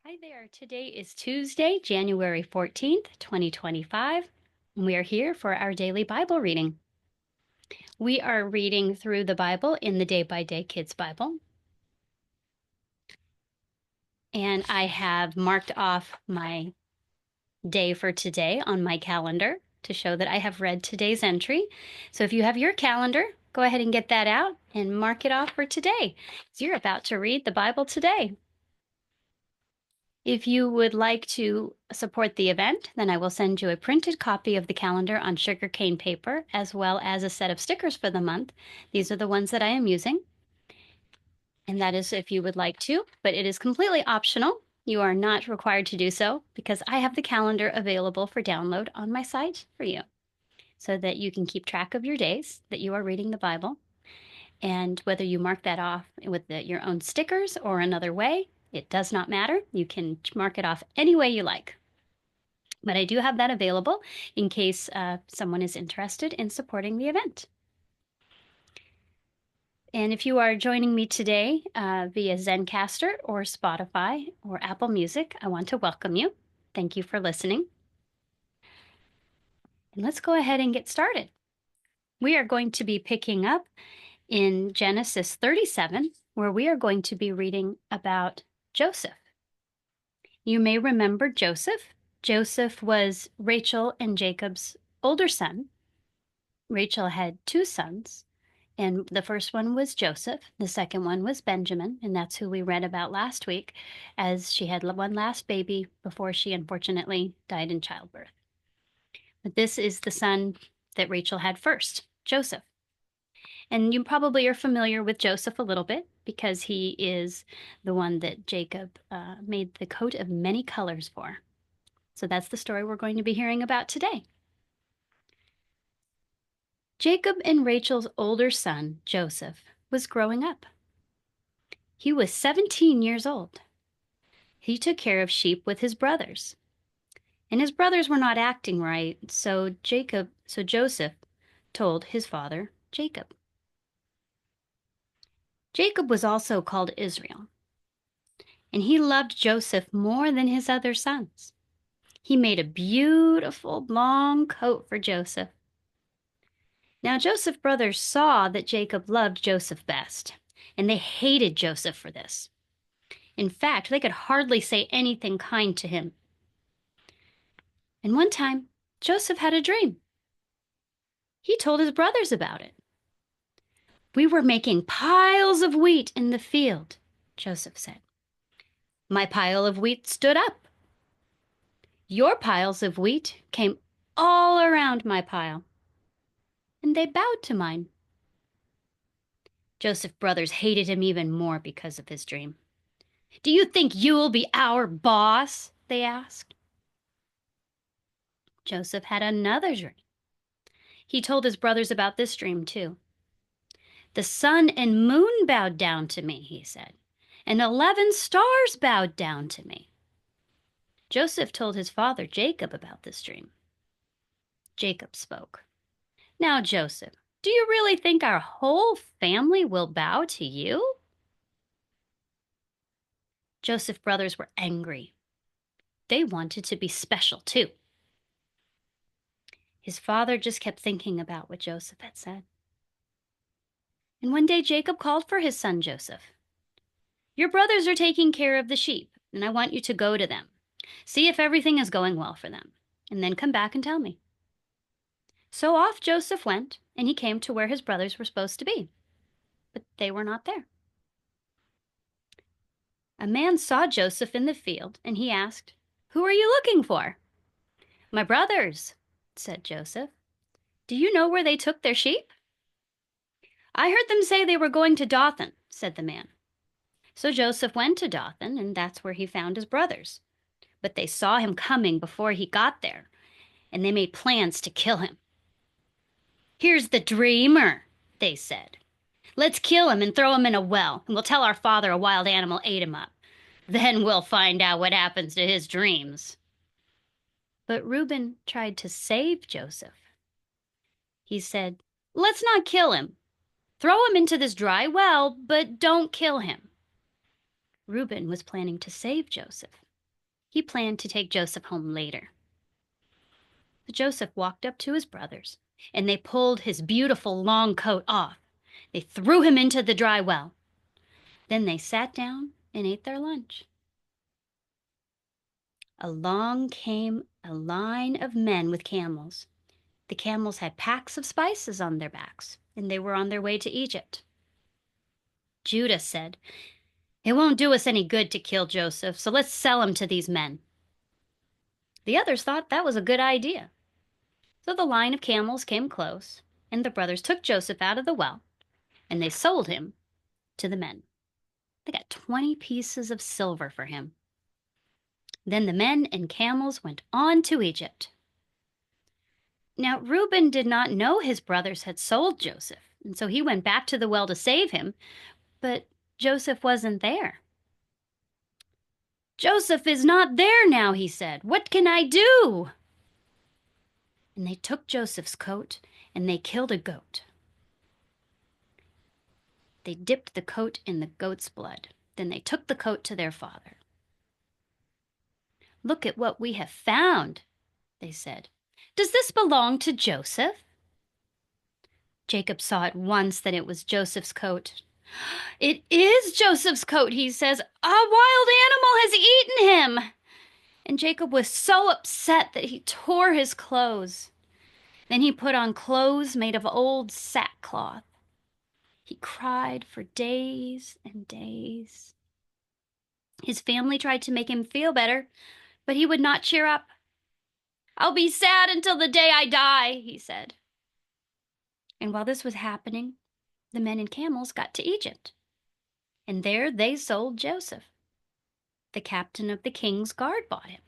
Hi there. Today is Tuesday, January 14th, 2025, and we are here for our daily Bible reading. We are reading through the Bible in the Day by Day Kids Bible. And I have marked off my day for today on my calendar to show that I have read today's entry. So if you have your calendar, go ahead and get that out and mark it off for today. So you're about to read the Bible today. If you would like to support the event, then I will send you a printed copy of the calendar on sugarcane paper, as well as a set of stickers for the month. These are the ones that I am using. And that is if you would like to, but it is completely optional. You are not required to do so because I have the calendar available for download on my site for you so that you can keep track of your days that you are reading the Bible. And whether you mark that off with your own stickers or another way, it does not matter. You can mark it off any way you like. But I do have that available in case someone is interested in supporting the event. And if you are joining me today via Zencastr or Spotify or Apple Music, I want to welcome you. Thank you for listening. And let's go ahead and get started. We are going to be picking up in Genesis 37, where we are going to be reading about Joseph. You may remember Joseph. Joseph was Rachel and Jacob's older son. Rachel had two sons, and the first one was Joseph. The second one was Benjamin, and that's who we read about last week, as she had one last baby before she unfortunately died in childbirth. But this is the son that Rachel had first, Joseph. And you probably are familiar with Joseph a little bit because he is the one that Jacob made the coat of many colors for. So that's the story we're going to be hearing about today. Jacob and Rachel's older son, Joseph, was growing up. He was 17 years old. He took care of sheep with his brothers. And his brothers were not acting right, so Joseph told his father, Jacob. Jacob was also called Israel, and he loved Joseph more than his other sons. He made a beautiful long coat for Joseph. Now Joseph's brothers saw that Jacob loved Joseph best, and they hated Joseph for this. In fact, they could hardly say anything kind to him. And one time, Joseph had a dream. He told his brothers about it. "We were making piles of wheat in the field," Joseph said. "My pile of wheat stood up. Your piles of wheat came all around my pile, and they bowed to mine." Joseph's brothers hated him even more because of his dream. "Do you think you'll be our boss?" they asked. Joseph had another dream. He told his brothers about this dream too. "The sun and moon bowed down to me," he said, "and 11 stars bowed down to me." Joseph told his father Jacob about this dream. Jacob spoke. "Now, Joseph, do you really think our whole family will bow to you?" Joseph's brothers were angry. They wanted to be special too. His father just kept thinking about what Joseph had said. And one day Jacob called for his son Joseph. "Your brothers are taking care of the sheep, and I want you to go to them. See if everything is going well for them, and then come back and tell me." So off Joseph went, and he came to where his brothers were supposed to be. But they were not there. A man saw Joseph in the field, and he asked, "Who are you looking for?" "My brothers," said Joseph. "Do you know where they took their sheep?" "I heard them say they were going to Dothan," said the man. So Joseph went to Dothan, and that's where he found his brothers. But they saw him coming before he got there, and they made plans to kill him. "Here's the dreamer," they said. "Let's kill him and throw him in a well, and we'll tell our father a wild animal ate him up. Then we'll find out what happens to his dreams." But Reuben tried to save Joseph. He said, "Let's not kill him. Throw him into this dry well, but don't kill him." Reuben was planning to save Joseph. he planned to take Joseph home later. So Joseph walked up to his brothers, and they pulled his beautiful long coat off. They threw him into the dry well. Then they sat down and ate their lunch. Along came a line of men with camels. The camels had packs of spices on their backs, and they were on their way to Egypt. Judah said, "It won't do us any good to kill Joseph, so let's sell him to these men." The others thought that was a good idea. So the line of camels came close, and the brothers took Joseph out of the well, and they sold him to the men. They got 20 pieces of silver for him. Then the men and camels went on to Egypt. Now, Reuben did not know his brothers had sold Joseph, and so he went back to the well to save him, but Joseph wasn't there. "Joseph is not there now," he said. "What can I do?" And they took Joseph's coat and they killed a goat. They dipped the coat in the goat's blood. Then they took the coat to their father. "Look at what we have found," they said. "Does this belong to Joseph?" Jacob saw at once that it was Joseph's coat. "It is Joseph's coat," he says. "A wild animal has eaten him." And Jacob was so upset that he tore his clothes. Then he put on clothes made of old sackcloth. He cried for days and days. His family tried to make him feel better, but he would not cheer up. "I'll be sad until the day I die," he said. And while this was happening, the men and camels got to Egypt. And there they sold Joseph. The captain of the king's guard bought him.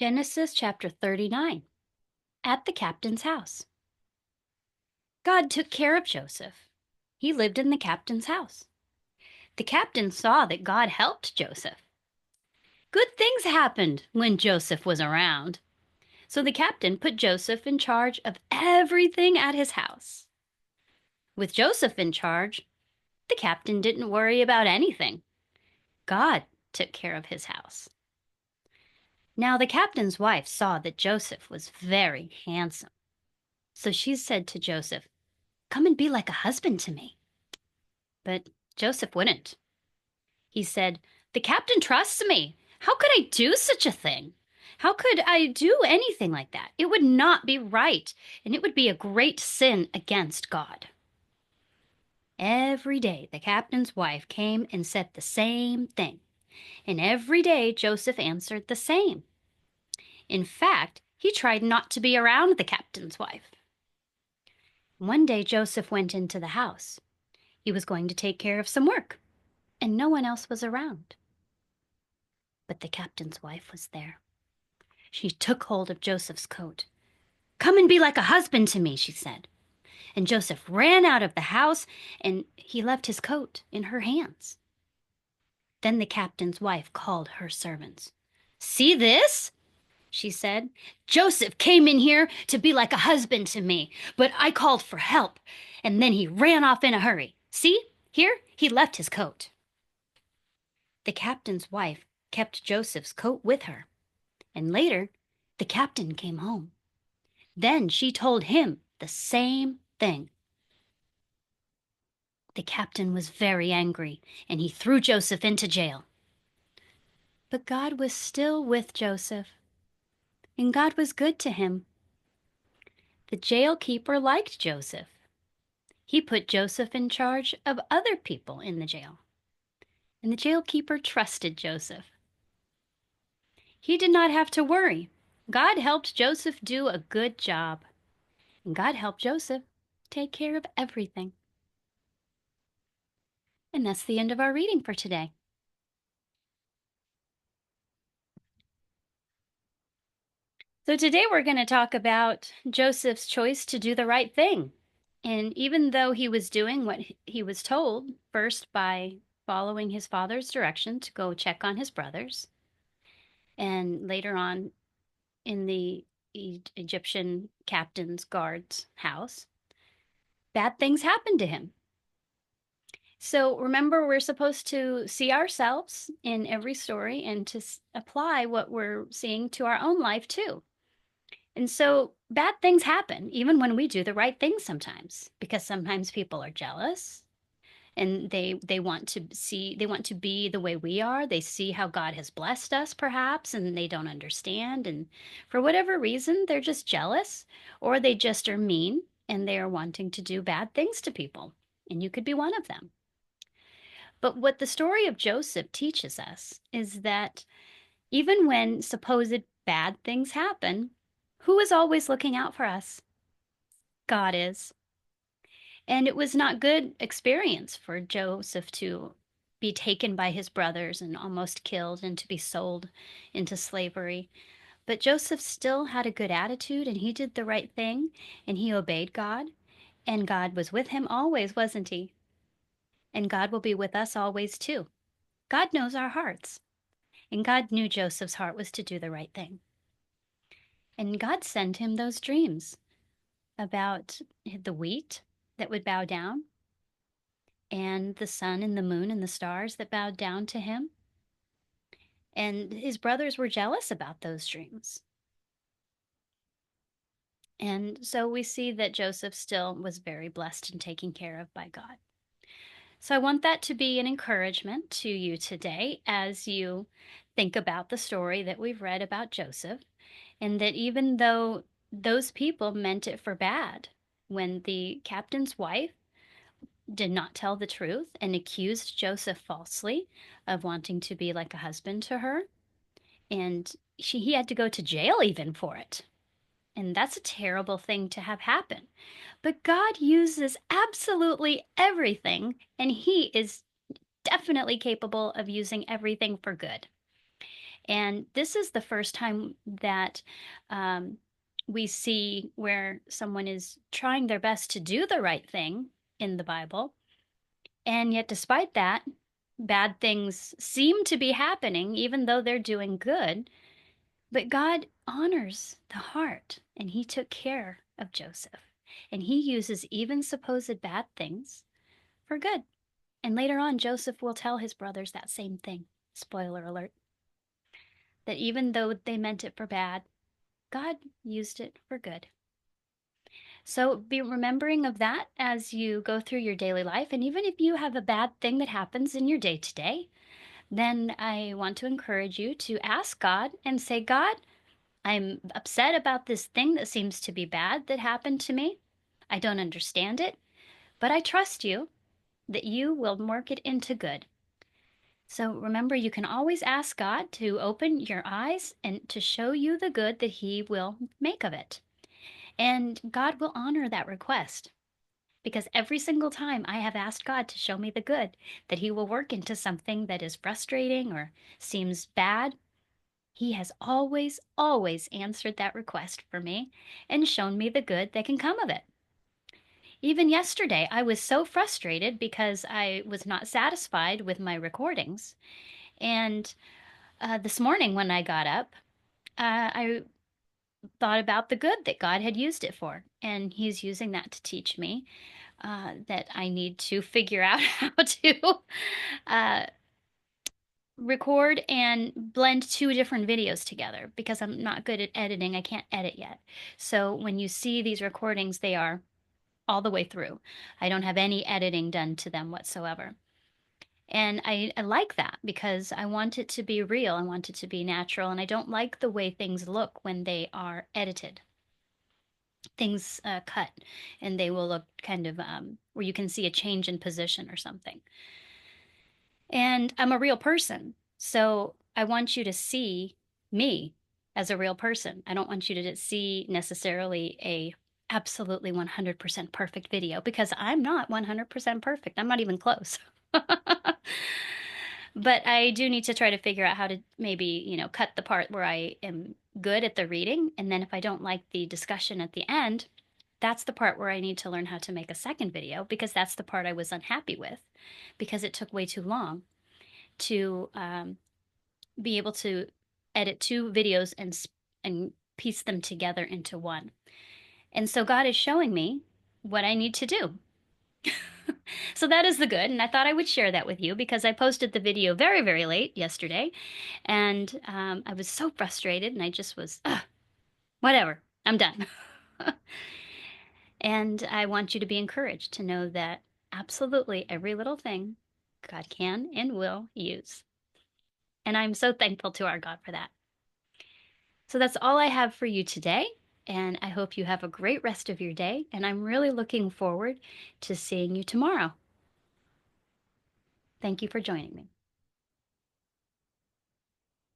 Genesis chapter 39. At the captain's house. God took care of Joseph. He lived in the captain's house. The captain saw that God helped Joseph. Good things happened when Joseph was around. So the captain put Joseph in charge of everything at his house. With Joseph in charge, the captain didn't worry about anything. God took care of his house. Now the captain's wife saw that Joseph was very handsome. So she said to Joseph, "Come and be like a husband to me." But Joseph wouldn't. He said, "The captain trusts me. How could I do such a thing? How could I do anything like that? It would not be right, and it would be a great sin against God." Every day the captain's wife came and said the same thing, and every day Joseph answered the same. In fact, he tried not to be around the captain's wife. One day Joseph went into the house. He was going to take care of some work, and no one else was around. But the captain's wife was there. She took hold of Joseph's coat. "Come and be like a husband to me," she said. And Joseph ran out of the house, and he left his coat in her hands. Then the captain's wife called her servants. "See this?" she said. "Joseph came in here to be like a husband to me, but I called for help, and then he ran off in a hurry. See, here, he left his coat." The captain's wife kept Joseph's coat with her, and later, the captain came home. Then she told him the same thing. The captain was very angry, and he threw Joseph into jail. But God was still with Joseph, and God was good to him. The jailkeeper liked Joseph. He put Joseph in charge of other people in the jail, and the jailkeeper trusted Joseph. He did not have to worry. God helped Joseph do a good job, and God helped Joseph take care of everything. And that's the end of our reading for today. So today we're going to talk about Joseph's choice to do the right thing. And even though he was doing what he was told, first by following his father's direction to go check on his brothers, and later on in the Egyptian captain's guard's house, bad things happened to him. So remember, we're supposed to see ourselves in every story and to apply what we're seeing to our own life too. And so bad things happen even when we do the right thing sometimes, because sometimes people are jealous and they want to see, they want to be the way we are. They see how God has blessed us perhaps, and they don't understand, and for whatever reason they're just jealous, or they just are mean and they are wanting to do bad things to people, and you could be one of them. But what the story of Joseph teaches us is that even when supposed bad things happen, who is always looking out for us? God is. And it was not good experience for Joseph to be taken by his brothers and almost killed and to be sold into slavery. But Joseph still had a good attitude and he did the right thing and he obeyed God. And God was with him always, wasn't he? And God will be with us always too. God knows our hearts. And God knew Joseph's heart was to do the right thing. And God sent him those dreams about the wheat that would bow down and the sun and the moon and the stars that bowed down to him. And his brothers were jealous about those dreams. And so we see that Joseph still was very blessed and taken care of by God. So I want that to be an encouragement to you today as you think about the story that we've read about Joseph, and that even though those people meant it for bad, when the captain's wife did not tell the truth and accused Joseph falsely of wanting to be like a husband to her, and he had to go to jail even for it. And that's a terrible thing to have happen. But God uses absolutely everything, and He is definitely capable of using everything for good. And this is the first time that we see where someone is trying their best to do the right thing in the Bible. And yet, despite that, bad things seem to be happening, even though they're doing good. But God honors the heart, and He took care of Joseph. And He uses even supposed bad things for good. And later on, Joseph will tell his brothers that same thing. Spoiler alert. That even though they meant it for bad, God used it for good. So be remembering of that as you go through your daily life. And even if you have a bad thing that happens in your day to day, then I want to encourage you to ask God and say, God, I'm upset about this thing that seems to be bad that happened to me. I don't understand it, but I trust you that you will work it into good. So remember, you can always ask God to open your eyes and to show you the good that He will make of it. And God will honor that request. Because every single time I have asked God to show me the good that He will work into something that is frustrating or seems bad, He has always, always answered that request for me and shown me the good that can come of it. Even yesterday, I was so frustrated because I was not satisfied with my recordings. And this morning, when I got up, I thought about the good that God had used it for. And He's using that to teach me that I need to figure out how to uh, record and blend two different videos together because I'm not good at editing. I can't edit yet. So when you see these recordings, they are all the way through. I don't have any editing done to them whatsoever. And I like that because I want it to be real. I want it to be natural. And I don't like the way things look when they are edited. Things cut and they will look kind of where you can see a change in position or something. And I'm a real person. So I want you to see me as a real person. I don't want you to see necessarily a absolutely 100% perfect video because I'm not 100% perfect. I'm not even close. But I do need to try to figure out how to maybe, cut the part where I am good at the reading. And then if I don't like the discussion at the end, that's the part where I need to learn how to make a second video because that's the part I was unhappy with because it took way too long to be able to edit two videos and piece them together into one. And so God is showing me what I need to do. So that is the good. And I thought I would share that with you because I posted the video very, very late yesterday. And I was so frustrated and I just was, whatever, I'm done. And I want you to be encouraged to know that absolutely every little thing God can and will use. And I'm so thankful to our God for that. So that's all I have for you today. And I hope you have a great rest of your day. And I'm really looking forward to seeing you tomorrow. Thank you for joining me.